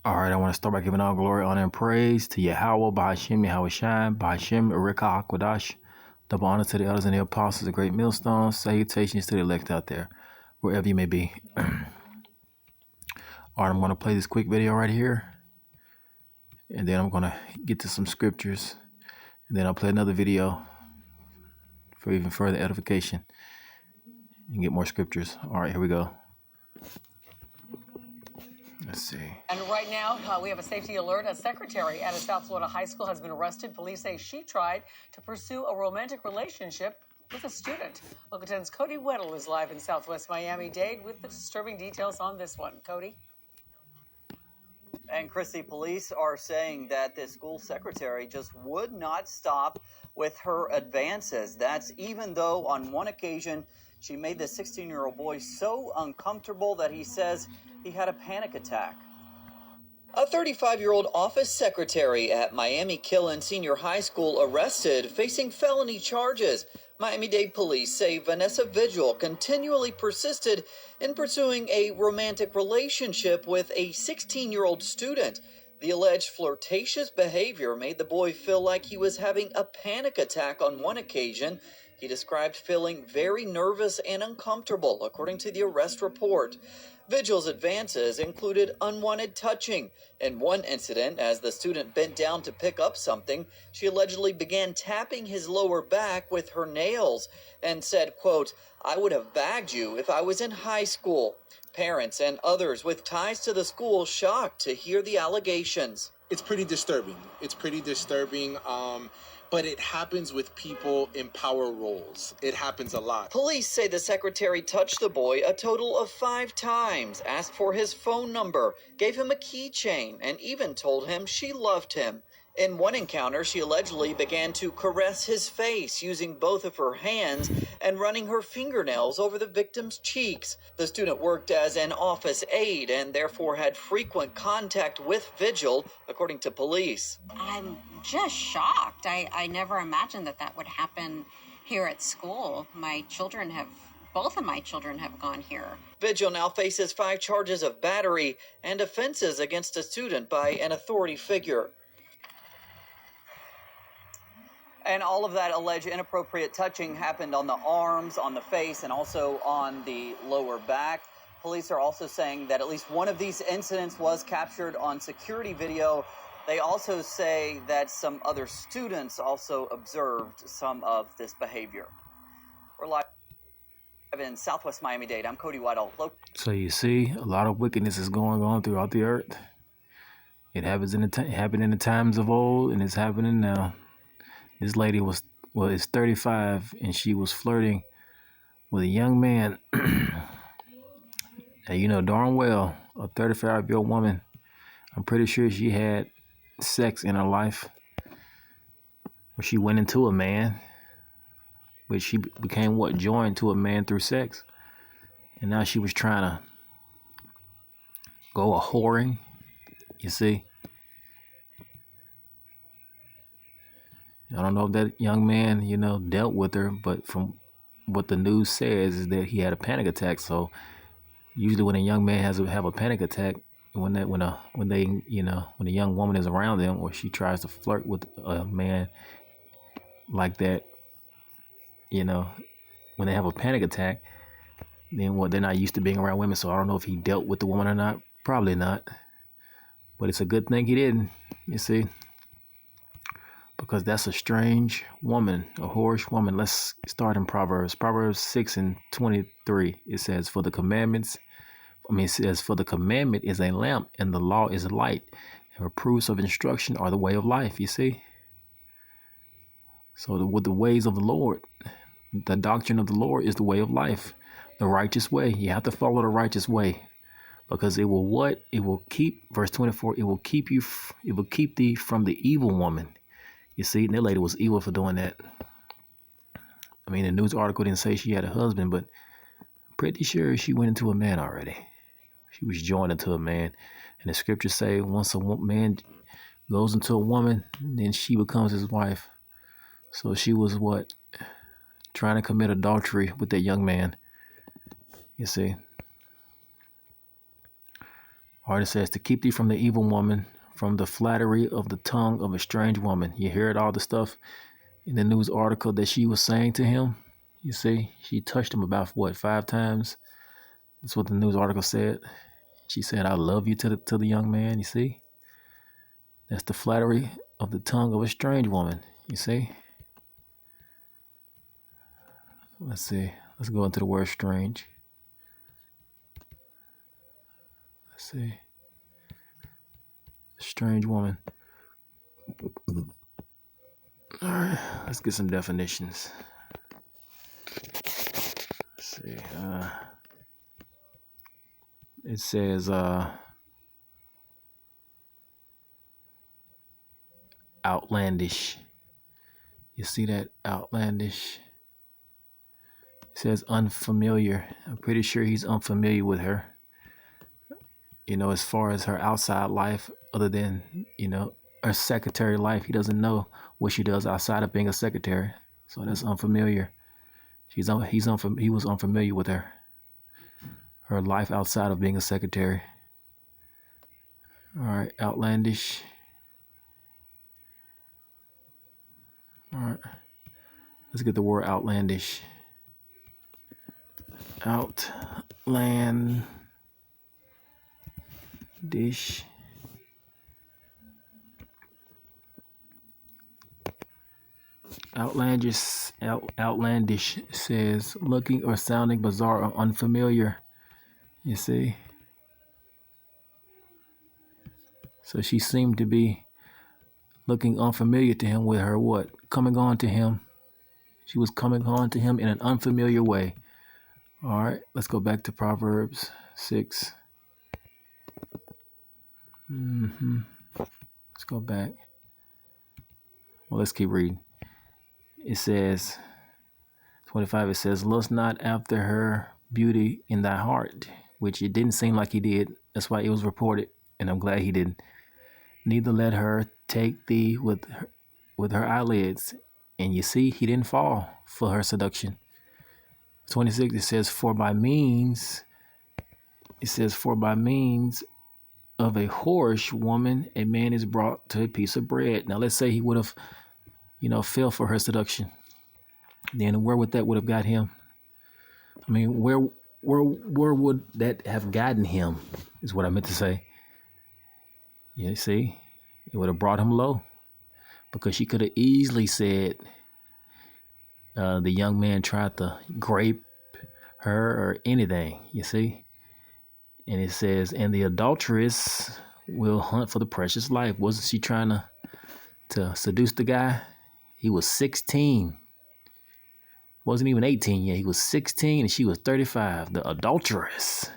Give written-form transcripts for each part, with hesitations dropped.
All right, I want to start by giving all glory, honor, and praise to Yahweh, Bahashim, Yahweh Shai, Bahashim, Erika Akwadash. Double honor to the elders and the apostles, the great millstones. Salutations to the elect out there, wherever you may be. All right, I'm going to play this quick video right here, and then I'm going to get to some scriptures, and then I'll play another video for even further edification and get more scriptures. All right, here we go. Let's see. And right now, we have a safety alert. A secretary at a South Florida high school has been arrested. Police say she tried to pursue a romantic relationship with a student. Local 10's Cody Weddle is live in Southwest Miami-Dade with the disturbing details on this one. Cody? And Chrissy, police are saying that this school secretary just would not stop with her advances. That's even though on one occasion she made the 16-year-old boy so uncomfortable that he says he had a panic attack. A 35-year-old office secretary at Miami Killen Senior High School arrested, facing felony charges. Miami-Dade police say Vanessa Vigil continually persisted in pursuing a romantic relationship with a 16-year-old student. The alleged flirtatious behavior made the boy feel like he was having a panic attack on one occasion. He described feeling very nervous and uncomfortable, according to the arrest report. Vigil's advances included unwanted touching. In one incident, as the student bent down to pick up something, she allegedly began tapping his lower back with her nails and said, quote, "I would have bagged you if I was in high school." Parents and others with ties to the school shocked to hear the allegations. It's pretty disturbing. But it happens with people in power roles. It happens a lot. Police say the secretary touched the boy a total of 5 times, asked for his phone number, gave him a keychain, and even told him she loved him. In one encounter, she allegedly began to caress his face using both of her hands and running her fingernails over the victim's cheeks. The student worked as an office aide and therefore had frequent contact with Vigil, according to police. I'm just shocked. I never imagined that would happen here at school. Both of my children have gone here. Vigil now faces 5 charges of battery and offenses against a student by an authority figure. And all of that alleged inappropriate touching happened on the arms, on the face, and also on the lower back. Police are also saying that at least one of these incidents was captured on security video. They also say that some other students also observed some of this behavior. We're live in Southwest Miami-Dade. I'm Cody Weddle. So you see, a lot of wickedness is going on throughout the earth. It happens happened in the times of old, and it's happening now. This lady is 35, and she was flirting with a young man. And you know darn well, a 35-year-old woman, I'm pretty sure she had sex in her life, where she went into a man, but she became joined to a man through sex. And now she was trying to go a whoring, you see. I don't know if that young man, dealt with her, but from what the news says is that he had a panic attack. So usually when a young man have a panic attack, when a young woman is around them, or she tries to flirt with a man like that, when they have a panic attack, then they're not used to being around women. So I don't know if he dealt with the woman or not. Probably not. But it's a good thing he didn't, you see. Because that's a strange woman, a whorish woman. Let's start in Proverbs 6:23. It says, for the commandment is a lamp, and the law is a light, and reproofs of instruction are the way of life, you see. So with the ways of the Lord, the doctrine of the Lord is the way of life, the righteous way. You have to follow the righteous way, because it will keep, verse 24, it will keep thee from the evil woman. You see, and that lady was evil for doing that. I mean, the news article didn't say she had a husband, but I'm pretty sure she went into a man already. She was joined into a man. And the scriptures say once a man goes into a woman, then she becomes his wife. So she was trying to commit adultery with that young man. You see. All right, it says to keep thee from the evil woman, from the flattery of the tongue of a strange woman. You heard all the stuff in the news article that she was saying to him. You see, she touched him about what, 5 times? That's what the news article said. She said, "I love you" to the young man. You see, that's the flattery of the tongue of a strange woman. You see. Let's see. Let's go into the word strange. Let's see. Strange woman. All right. Let's get some definitions. Let's see. It says outlandish. You see that? Outlandish. It says unfamiliar. I'm pretty sure he's unfamiliar with her. You know, as far as her outside life, other than, you know, her secretary life, he doesn't know what she does outside of being a secretary. So that's unfamiliar. He was unfamiliar with her life outside of being a secretary. All right, outlandish. All right, let's get the word outlandish. Outlandish. Outlandish says looking or sounding bizarre or unfamiliar. You see? So she seemed to be looking unfamiliar to him with her what? Coming on to him. She was coming on to him in an unfamiliar way. All right, let's go back to Proverbs 6. Let's go back. Well, let's keep reading. It says, 25, it says, lust not after her beauty in thy heart, which it didn't seem like he did. That's why it was reported, and I'm glad he didn't. Neither let her take thee with her eyelids. And you see, he didn't fall for her seduction. 26, it says, for by means of a whorish woman, a man is brought to a piece of bread. Now, let's say he would have, fell for her seduction. Then where would that would have got him? I mean, where would that have gotten him, is what I meant to say. You see, it would have brought him low, because she could have easily said the young man tried to grape her or anything, you see. And it says, and the adulteress will hunt for the precious life. Wasn't she trying to seduce the guy? He was 16. Wasn't even 18 yet. He was 16 and she was 35. The adulteress.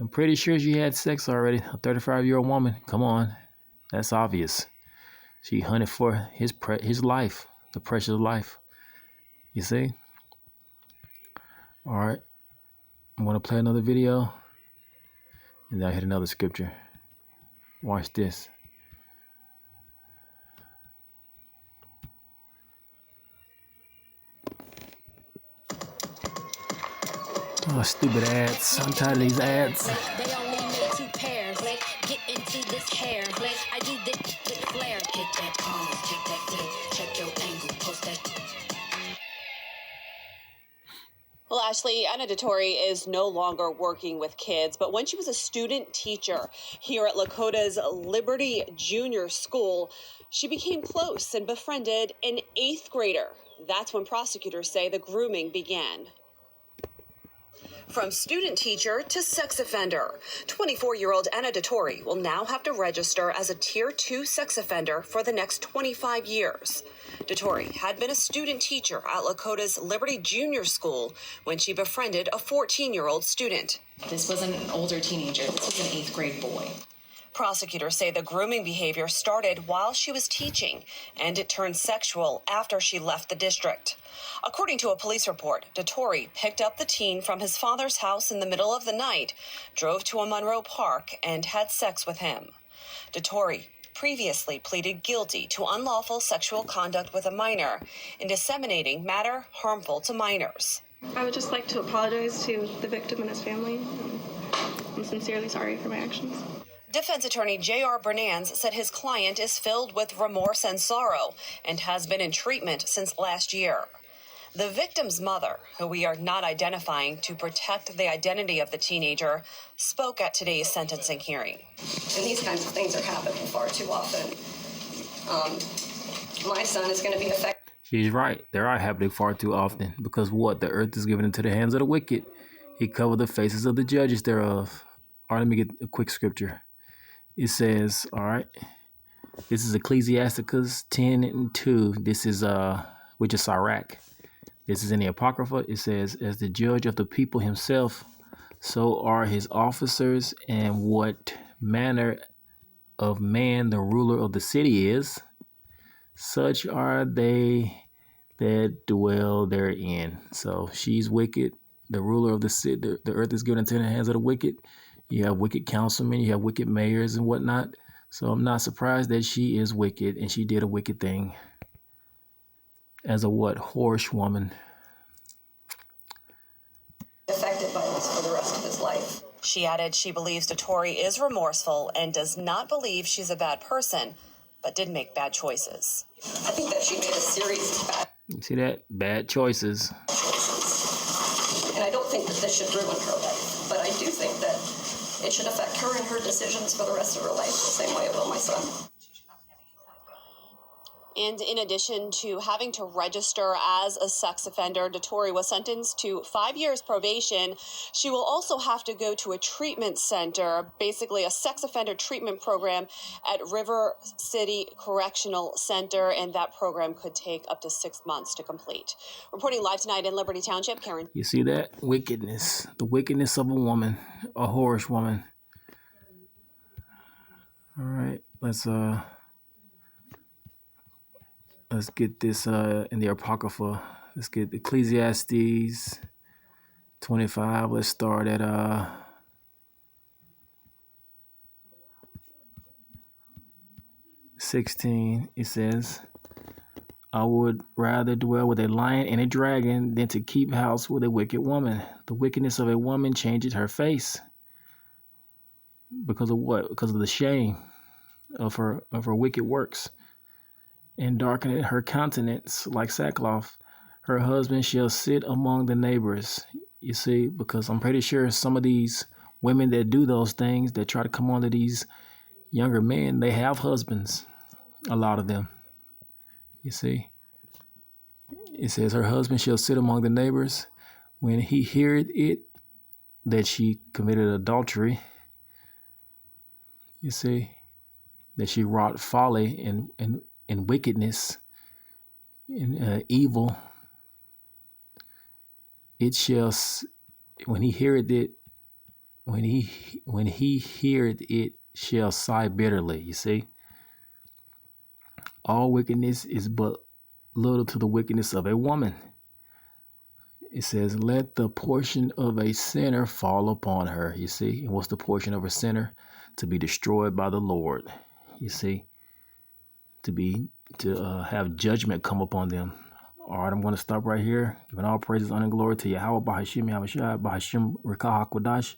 I'm pretty sure she had sex already. A 35-year-old woman. Come on. That's obvious. She hunted for his life, the precious life. You see? All right. I'm going to play another video. And then I hit another scripture. Watch this. Oh, stupid ads. I'm tired of these ads. They only make 2 pairs. Get into this hair. I do the flare. Hit that pose, check that flip, check your angle, post that. Well, Ashley, Anna DeTore is no longer working with kids, but when she was a student teacher here at Lakota's Liberty Junior School, she became close and befriended an 8th grader. That's when prosecutors say the grooming began. From student teacher to sex offender, 24-year-old Anna DeTore will now have to register as a Tier 2 sex offender for the next 25 years. DeTore had been a student teacher at Lakota's Liberty Junior School when she befriended a 14-year-old student. This wasn't an older teenager. This was an 8th grade boy. Prosecutors say the grooming behavior started while she was teaching, and it turned sexual after she left the district. According to a police report, DeTore picked up the teen from his father's house in the middle of the night, drove to a Monroe Park, and had sex with him. DeTore previously pleaded guilty to unlawful sexual conduct with a minor and disseminating matter harmful to minors. I would just like to apologize to the victim and his family. I'm sincerely sorry for my actions. Defense attorney J.R. Bernanz said his client is filled with remorse and sorrow and has been in treatment since last year. The victim's mother, who we are not identifying to protect the identity of the teenager, spoke at today's sentencing hearing. And these kinds of things are happening far too often. My son is going to be affected. She's right. They are happening far too often. Because what? The earth is given into the hands of the wicked. He covered the faces of the judges thereof. All right, let me get a quick scripture. It says, all right, this is Ecclesiasticus 10:2. This is which is Sirach. This is in the Apocrypha. It says, as the judge of the people himself, so are his officers, and what manner of man the ruler of the city is, such are they that dwell therein. So she's wicked. The ruler of the city, the earth is given into the hands of the wicked. You have wicked councilmen, you have wicked mayors and whatnot. So I'm not surprised that she is wicked and she did a wicked thing. As a what? Whorish woman. Affected by this for the rest of his life. She added she believes Dettori is remorseful and does not believe she's a bad person, but did make bad choices. I think that she made a series of bad You see that? Bad choices. choices. And I don't think that this should ruin her life, but I do think that it should affect her and her decisions for the rest of her life the same way it will my son. And in addition to having to register as a sex offender, Dettori was sentenced to 5 years probation. She will also have to go to a treatment center, basically a sex offender treatment program at River City Correctional Center, and that program could take up to 6 months to complete. Reporting live tonight in Liberty Township, Karen. You see that? Wickedness. The wickedness of a woman, a whorish woman. All right, let's get this in the Apocrypha. Let's get Ecclesiastes 25. Let's start at 16. It says, I would rather dwell with a lion and a dragon than to keep house with a wicked woman. The wickedness of a woman changes her face. Because of what? Because of the shame of her wicked works. And darken her countenance like sackcloth. Her husband shall sit among the neighbors. You see, because I'm pretty sure some of these women that do those things, that try to come on to these younger men, they have husbands. A lot of them. You see. It says, her husband shall sit among the neighbors. When he heareth it, that she committed adultery. You see, that she wrought folly and wickedness and evil. It shall, when he heareth it, when he heareth it, shall sigh bitterly. You see, all wickedness is but little to the wickedness of a woman. It says, let the portion of a sinner fall upon her. You see, and what's the portion of a sinner? To be destroyed by the Lord. You see, to have judgment come upon them. All right, I'm going to stop right here. Giving all praises, honor, and glory to Yahweh, Bahashim, Yahushua, Bahashim, Rekah HaKodash.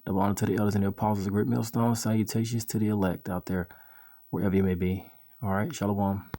Double honor to the elders and the apostles, the great millstone. Salutations to the elect out there, wherever you may be. All right, Shalom.